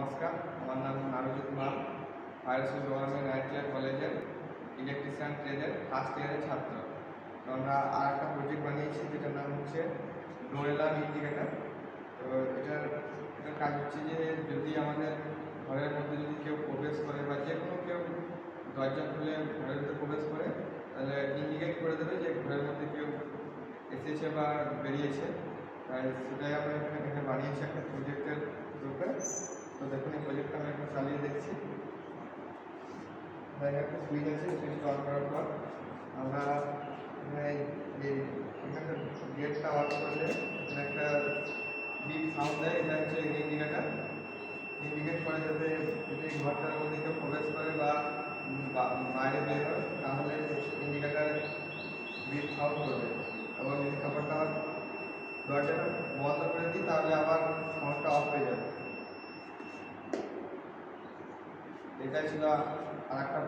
নমস্কার, আমার নাম নারুজিৎ মাল, ফায়ারস্কুল গভর্নমেন্ট আইটিআই কলেজের ইলেকট্রিশিয়ান ট্রেডের ফার্স্ট ইয়ারের ছাত্র। তো আমরা আর একটা প্রজেক্ট বানিয়েছি যেটার নাম হচ্ছে ডোর অ্যালার্ম ইন্ডিকেটার। তো এটার কাজ হচ্ছে যে যদি আমাদের ঘরের মধ্যে যদি কেউ প্রবেশ করে বা যে কোনো কেউ দরজা খুলে ঘরের মধ্যে প্রবেশ করে, তাহলে ইন্ডিকেট করে দেবে যে ঘরের মধ্যে কেউ এসেছে বা বেরিয়েছে। তাই সেটাই আমরা এখানে বানিয়েছি একটা প্রজেক্টের রূপে। তো দেখুন এই প্রজেক্টটা আমি এখন চালিয়ে দেখছি। একটা সুইচ আছে, সুইচটা অন করার পর আমরা এখানে গেটটা অন করলে এখানে একটা বিপ সাউন্ড দেয়। এটা হচ্ছে ইন্ডিকেটার, ইন্ডিকেট করে যাতে যদি ঘরটার মধ্যে কেউ প্রবেশ করে বা বাইরে বের হয় তাহলে ইন্ডিকেটার বিপ সাউন্ড করবে। এবং যদি খাবারটা দরজাটা বন্ধ করে দিই তাহলে আবার সাউন্ডটা অফ হয়ে যাবে। এটাই ছিল আর একটা